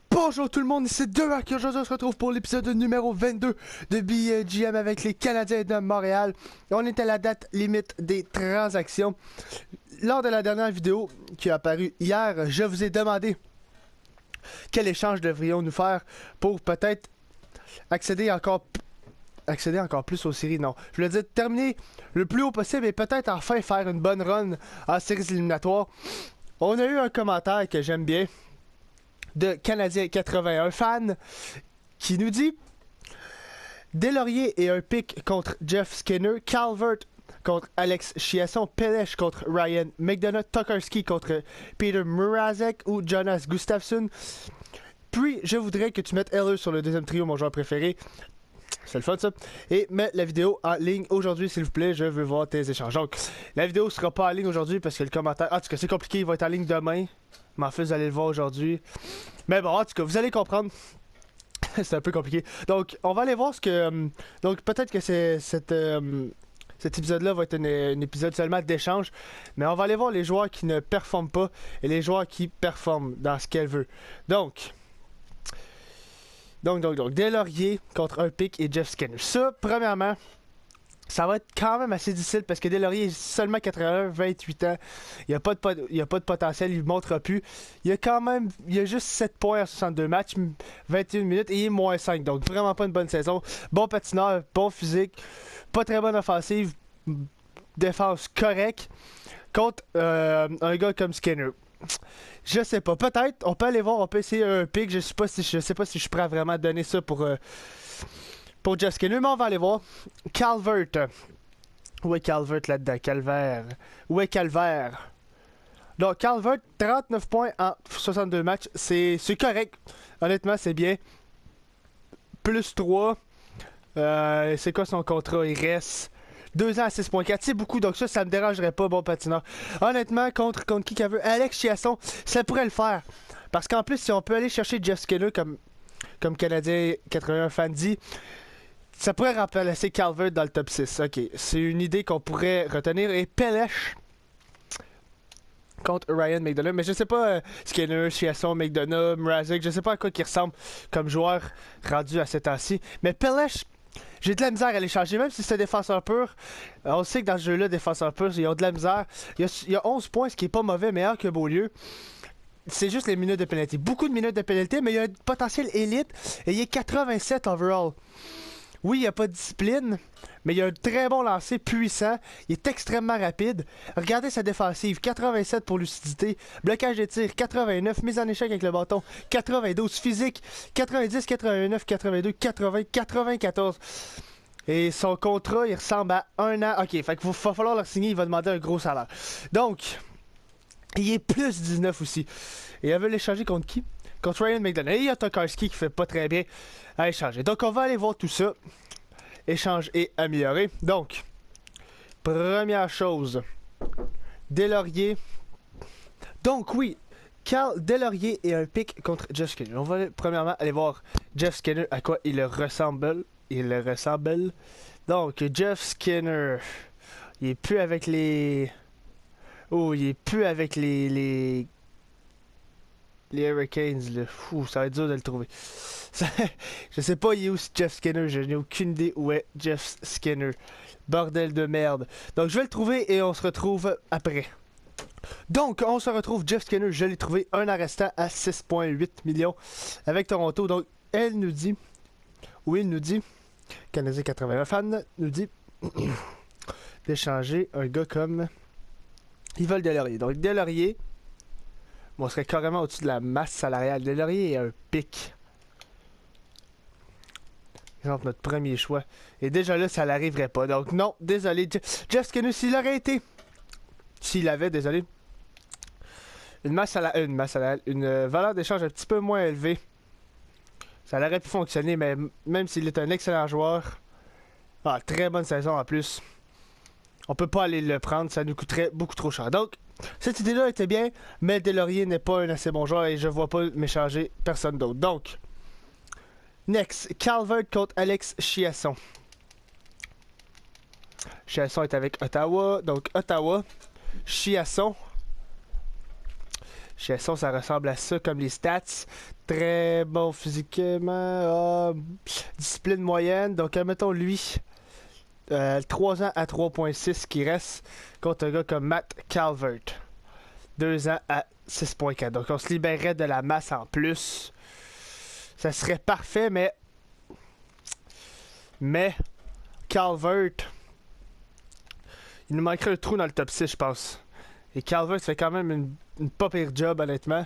Bonjour tout le monde, ici Derac et aujourd'hui on se retrouve pour l'épisode numéro 22 de BGM avec les Canadiens de Montréal. On est à la date limite des transactions. Lors de la dernière vidéo qui a apparu hier, je vous ai demandé quel échange devrions-nous faire pour peut-être accéder encore plus aux séries. Non, je voulais dire terminer le plus haut possible et peut-être enfin faire une bonne run en séries éliminatoires. On a eu un commentaire que j'aime bien de Canadien 81 fan qui nous dit Deslauriers et un pick contre Jeff Skinner, Calvert contre Alex Chiasson, Pelech contre Ryan McDonough, Tokarski contre Peter Mrazek ou Jonas Gustafsson. Puis je voudrais que tu mettes Eller sur le deuxième trio, mon joueur préféré. C'est le fun ça. Et mets la vidéo en ligne aujourd'hui s'il vous plaît, je veux voir tes échanges. Donc la vidéo sera pas en ligne aujourd'hui parce que le commentaire, en tout cas c'est compliqué, il va être en ligne demain. M'en fait, vous allez le voir aujourd'hui. Mais bon, en tout cas, vous allez comprendre. C'est un peu compliqué. Donc, on va aller voir ce que... donc, peut-être que cet épisode-là va être un épisode seulement d'échange. Mais on va aller voir les joueurs qui ne performent pas et les joueurs qui performent dans ce qu'elle veut. Donc, Deslauriers contre un pick et Jeff Skinner. Ça, premièrement, ça va être quand même assez difficile parce que Deslauriers est seulement 81, 28 ans. Il n'y a pas de potentiel, il ne montrera plus. Il a juste 7 points en 62 matchs, 21 minutes et il est moins 5. Donc vraiment pas une bonne saison. Bon patineur, bon physique, pas très bonne offensive, défense correcte contre un gars comme Skinner. Je sais pas, peut-être, on peut aller voir, on peut essayer un pick. Je sais pas si je suis prêt à vraiment donner ça pour Jeff Skinner, mais on va aller voir. Calvert. Où est Calvert là-dedans? Calvaire. Où est Calvaire? Donc, Calvert, 39 points en 62 matchs. C'est correct. Honnêtement, c'est bien. Plus 3. C'est quoi son contrat? Il reste 2 ans à 6.4. C'est beaucoup, donc ça me dérangerait pas, bon patineur. Honnêtement, contre qui qu'elle veut? Alex Chiasson, ça pourrait le faire. Parce qu'en plus, si on peut aller chercher Jeff Skinner comme Canadien 81 fan dit, ça pourrait remplacer Calvert dans le top 6. Ok, c'est une idée qu'on pourrait retenir. Et Pelech contre Ryan McDonough. Mais je sais pas Skinner, Chiasson, McDonough, Mrazek. Je sais pas à quoi il ressemble comme joueur rendu à cet temps-ci. Mais Pelech, j'ai de la misère à les changer. Même si c'est défenseur pur. On sait que dans ce jeu-là, défenseur pur, ils ont de la misère. Il y a 11 points, ce qui est pas mauvais, meilleur que Beaulieu. C'est juste les minutes de pénalité. Beaucoup de minutes de pénalité, mais il y a un potentiel élite. Et il est 87 overall. Oui, il n'y a pas de discipline, mais il a un très bon lancer, puissant. Il est extrêmement rapide. Regardez sa défensive. 87 pour lucidité. Blocage de tir, 89. Mise en échec avec le bâton, 92. Physique, 90, 89, 82, 80, 94. Et son contrat, il ressemble à 1 an. Ok, fait qu'il va falloir le signer. Il va demander un gros salaire. Donc, il est plus 19 aussi. Et elle veut l'échanger contre qui? Contre Ryan McDonough. Et il y a Tokarski qui fait pas très bien à échanger. Donc on va aller voir tout ça. Échange et améliorer. Donc, première chose. Deslauriers. Donc oui, Deslauriers et un pick contre Jeff Skinner. On va premièrement aller voir Jeff Skinner, à quoi il ressemble. Donc, Jeff Skinner. Il est plus avec les... Oh, il est plus avec les Hurricanes, là. Fou, ça va être dur de le trouver. Je sais pas, il est où Jeff Skinner. Je n'ai aucune idée où est Jeff Skinner. Bordel de merde. Donc, je vais le trouver et on se retrouve après. Donc, on se retrouve. Jeff Skinner, je l'ai trouvé. Un arrestant à 6,8 millions avec Toronto. Donc, elle nous dit... Oui, il nous dit... Canadien 81 fan nous dit... d'échanger un gars comme... Ils veulent Deslauriers. Donc, Deslauriers... Bon, on serait carrément au-dessus de la masse salariale. Deslauriers et un pic. Exemple, notre premier choix. Et déjà là, ça n'arriverait pas. Donc non, désolé. Jeff Skinner, s'il aurait été... S'il avait, désolé. Une valeur d'échange un petit peu moins élevée. Ça aurait pu fonctionner, mais même s'il est un excellent joueur... Ah, très bonne saison en plus. On peut pas aller le prendre, ça nous coûterait beaucoup trop cher. Donc, cette idée-là était bien, mais Deslauriers n'est pas un assez bon joueur et je vois pas m'échanger personne d'autre. Donc, next, Calvert contre Alex Chiasson. Chiasson est avec Ottawa, donc Ottawa. Chiasson. Chiasson, ça ressemble à ça comme les stats. Très bon physiquement. Discipline moyenne. Donc, admettons lui. 3 ans à 3.6 qui reste contre un gars comme Matt Calvert. 2 ans à 6.4. Donc, on se libérerait de la masse en plus. Ça serait parfait, mais Calvert, il nous manquerait un trou dans le top 6, je pense. Et Calvert fait quand même une pas pire job, honnêtement.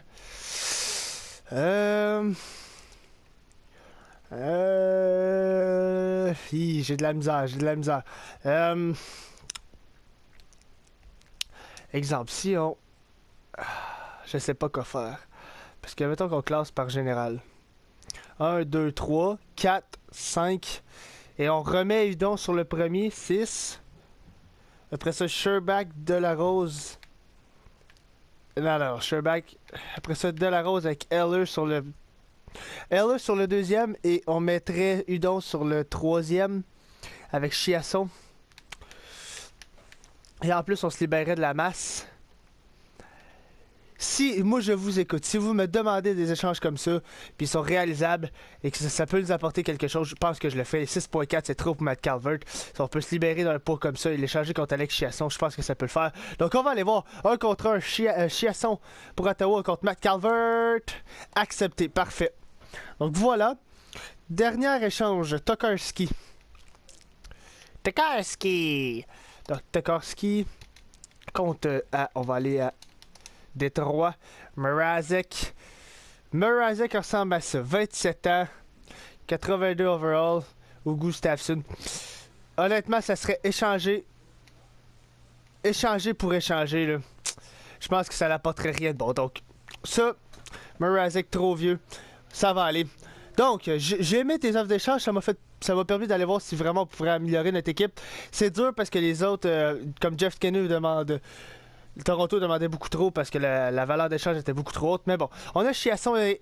J'ai de la misère. Exemple, si on... Je sais pas quoi faire. Parce que mettons qu'on classe par général. 1, 2, 3, 4, 5. Et on remet Udon sur le premier, 6. Après ça, Sherbak, Delarose. Non, Sherbak. Après ça, Delarose avec Eller sur le... Eller sur le deuxième. Et on mettrait Udon sur le troisième. Avec Chiasson. Et en plus, on se libérerait de la masse. Si, moi je vous écoute, si vous me demandez des échanges comme ça, puis ils sont réalisables, et que ça peut nous apporter quelque chose, je pense que je le fais. 6.4 c'est trop pour Matt Calvert. Si on peut se libérer d'un pot comme ça et l'échanger contre Alex Chiasson, je pense que ça peut le faire. Donc on va aller voir 1 contre 1, Chiasson pour Ottawa contre Matt Calvert. Accepté, parfait. Donc voilà. Dernier échange, Tokarski. Donc Tokarski contre, on va aller à Détroit, Mrazek. Mrazek ressemble à ça. 27 ans, 82 overall, ou Gustafsson. Honnêtement, ça serait échanger pour échanger, là. Je pense que ça n'apporterait rien de bon. Donc, ça, Mrazek trop vieux, ça va aller. Donc, j'ai aimé tes offres d'échange, ça m'a permis d'aller voir si vraiment on pourrait améliorer notre équipe. C'est dur parce que les autres, comme Jeff Kenney demande... Toronto demandait beaucoup trop parce que la valeur d'échange était beaucoup trop haute. Mais bon, on a Chiasson et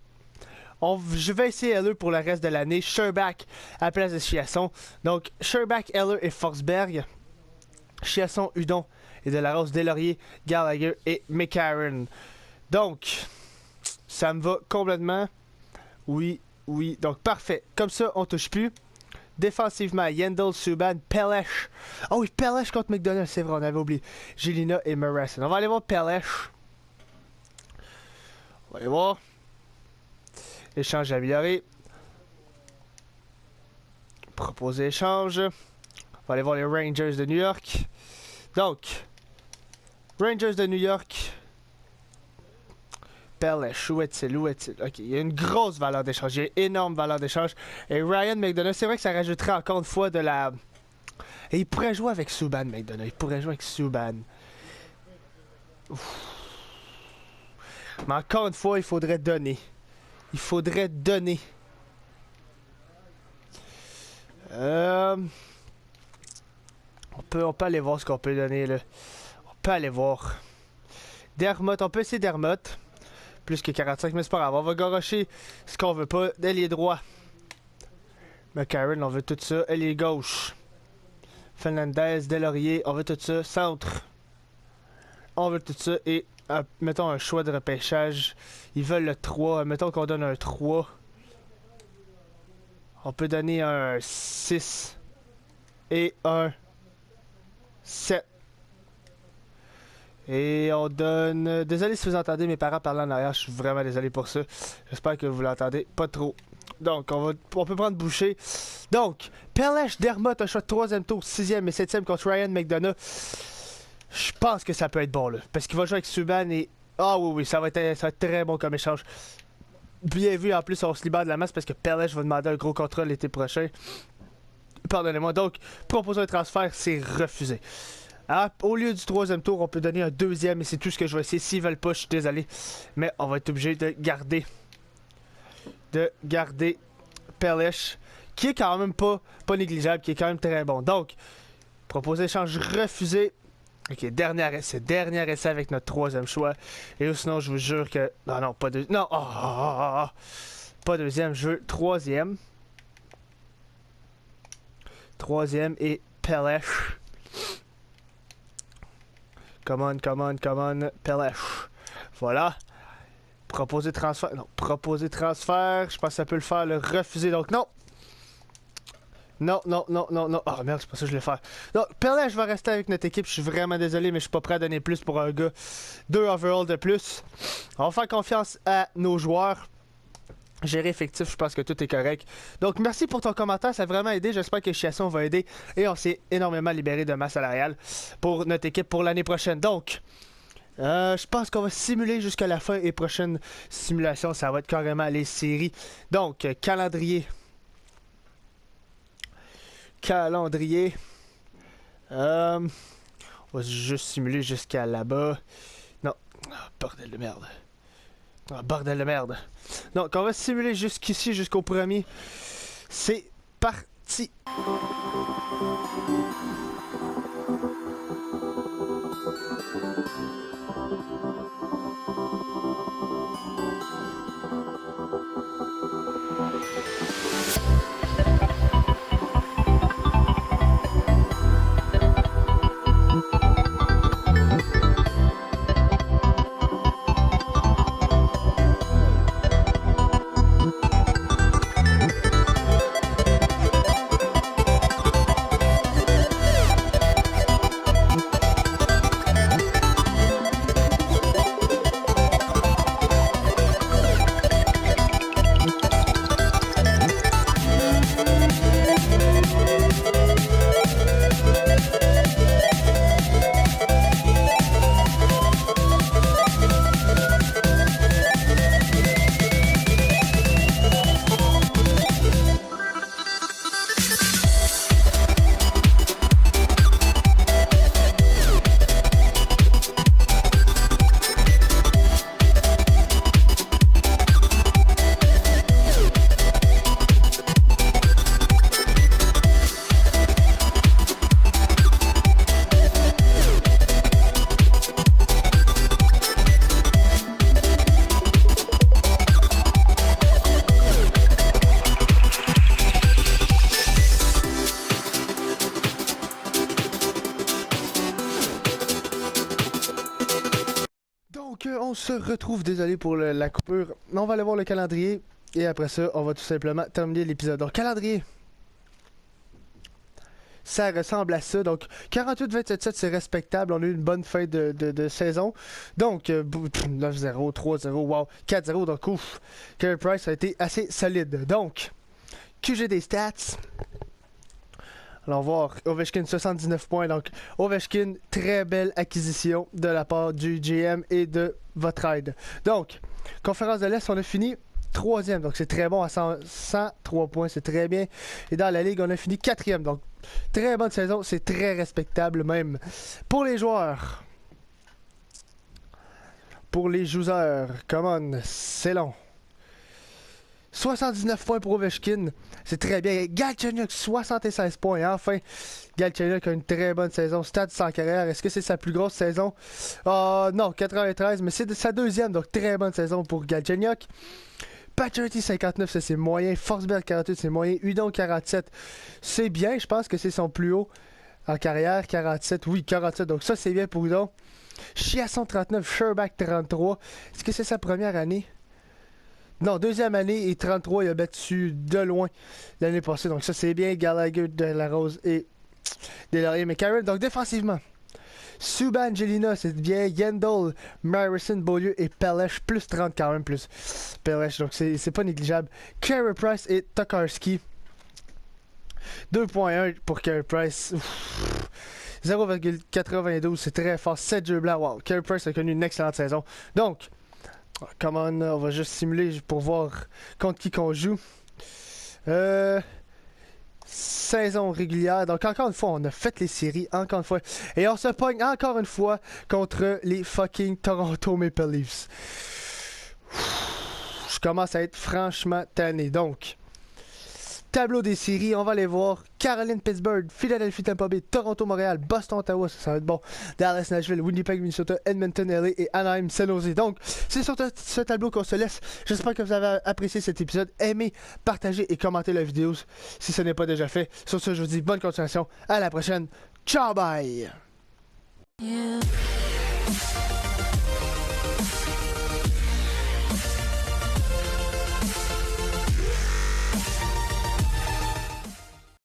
je vais essayer Eller pour le reste de l'année. Sherbak à la place de Chiasson. Donc, Sherbak, Eller et Forsberg. Chiasson, Udon et Delarose, Deslauriers, Gallagher et McCarron. Donc, ça me va complètement. Oui. Donc, parfait. Comme ça, on touche plus. Défensivement, Yandel, Subban, Pelech. Oh oui, Pelech contre McDonald, c'est vrai, on avait oublié. Gélina et Murassen. On va aller voir Pelech. On va aller voir. Échange amélioré. Proposer échange. On va aller voir les Rangers de New York. Donc, Rangers de New York. Pelech, où est-il? Ok, il y a une grosse valeur d'échange. Il y a une énorme valeur d'échange. Et Ryan McDonagh, c'est vrai que ça rajouterait encore une fois de la... Et il pourrait jouer avec Subban, McDonagh. Il pourrait jouer avec Subban. Mais encore une fois, il faudrait donner. On peut aller voir ce qu'on peut donner, là. On peut aller voir. Dermott, on peut essayer Dermott. Plus que 45, mais c'est pas grave. On va garocher ce qu'on veut pas. Ailier droit. McCarron, on veut tout ça. Ailier gauche. Fernandez, Deslauriers, on veut tout ça. Centre. On veut tout ça. Et mettons un choix de repêchage. Ils veulent le 3. Mettons qu'on donne un 3. On peut donner un 6. Et un 7. Et on donne... Désolé si vous entendez mes parents parler en arrière, je suis vraiment désolé pour ça. J'espère que vous l'entendez pas trop. Donc, on peut prendre Boucher. Donc, Pelech, Dermott, un shot 3e tour, 6e et 7e contre Ryan McDonagh. Je pense que ça peut être bon, là. Parce qu'il va jouer avec Subban et... Ah oui, ça va être très bon comme échange. Bien vu, en plus, on se libère de la masse parce que Pelech va demander un gros contrat l'été prochain. Pardonnez-moi. Donc, proposer un transfert, c'est refusé. Alors, au lieu du 3e tour, on peut donner un 2e et c'est tout ce que je vais essayer. S'ils veulent pas, je suis désolé. Mais on va être obligé de garder Pelech, qui est quand même pas négligeable, qui est quand même très bon. Donc, proposer échange refusé. Ok, dernier essai avec notre 3e choix. Et sinon, je vous jure que... Non, pas deux... Non, pas 2e, je veux 3e. 3e et Pelech. Come on. Pelech. Voilà. Proposer transfert. Non, proposer transfert. Je pense que ça peut le faire. Le refuser. Donc, non. Non. Oh merde, c'est pas ça que je voulais faire. Donc, Pelech va rester avec notre équipe. Je suis vraiment désolé, mais je suis pas prêt à donner plus pour un gars. 2 overall de plus. On va faire confiance à nos joueurs. Gérer effectif, je pense que tout est correct. Donc, merci pour ton commentaire, ça a vraiment aidé. J'espère que Chiasson va aider. Et on s'est énormément libéré de masse salariale pour notre équipe pour l'année prochaine. Donc, je pense qu'on va simuler jusqu'à la fin et prochaine simulation, ça va être carrément les séries. Donc, calendrier. On va juste simuler jusqu'à là-bas. Non, bordel de merde. Oh, bordel de merde. Donc, on va simuler jusqu'ici, jusqu'au premier. C'est parti. On se retrouve, désolé pour la coupure. On va aller voir le calendrier et après ça, on va tout simplement terminer l'épisode. Donc, calendrier. Ça ressemble à ça. Donc, 48-27-7, c'est respectable. On a eu une bonne fin de saison. Donc, 9-0, 3-0, wow, 4-0. Donc, ouf. Carey Price a été assez solide. Donc, QG des stats. Allons voir, Ovechkin 79 points, donc Ovechkin, très belle acquisition de la part du GM et de votre aide. Donc, conférence de l'Est, on a fini 3e, donc c'est très bon à 103 points, c'est très bien. Et dans la Ligue, on a fini 4e, donc très bonne saison, c'est très respectable même. Pour les joueurs, pour les joueurs, come on, c'est long. 79 points pour Ovechkin, c'est très bien. Galchenyuk, 76 points. Enfin, Galchenyuk a une très bonne saison. Stats sans carrière, est-ce que c'est sa plus grosse saison? Non, 93, mais c'est sa deuxième, donc très bonne saison pour Galchenyuk. Pacioretty 59, ça c'est moyen. Forsberg 48, c'est moyen. Hudon 47, c'est bien. Je pense que c'est son plus haut en carrière. 47, oui, 47, donc ça c'est bien pour Hudon. Chiasson 39, Sherbak 33. Est-ce que c'est sa première année? Non, deuxième année et 33, il a battu de loin l'année passée. Donc ça, c'est bien. Gallagher, Delarose et Delaurier McCarron. Donc défensivement, Subban, Angelina, c'est bien. Yandel, Marison, Beaulieu et Pelech, plus 30 quand même, plus Pelech. Donc c'est pas négligeable. Carey Price et Tokarski. 2.1 pour Carey Price. 0,92, c'est très fort. 7 jeux blancs. Wow, Carey Price a connu une excellente saison. Donc, come on va juste simuler pour voir contre qui qu'on joue. Saison régulière. Donc encore une fois, on a fait les séries, encore une fois. Et on se pogne encore une fois contre les fucking Toronto Maple Leafs. Je commence à être franchement tanné. Donc, tableau des séries, on va aller voir. Caroline, Pittsburgh, Philadelphie, Tampa Bay, Toronto, Montréal, Boston, Ottawa, ça va être bon. Dallas, Nashville, Winnipeg, Minnesota, Edmonton, LA et Anaheim, San Jose. Donc, c'est sur ce tableau qu'on se laisse. J'espère que vous avez apprécié cet épisode. Aimez, partagez et commentez la vidéo si ce n'est pas déjà fait. Sur ce, je vous dis bonne continuation. À la prochaine. Ciao, bye! Yeah.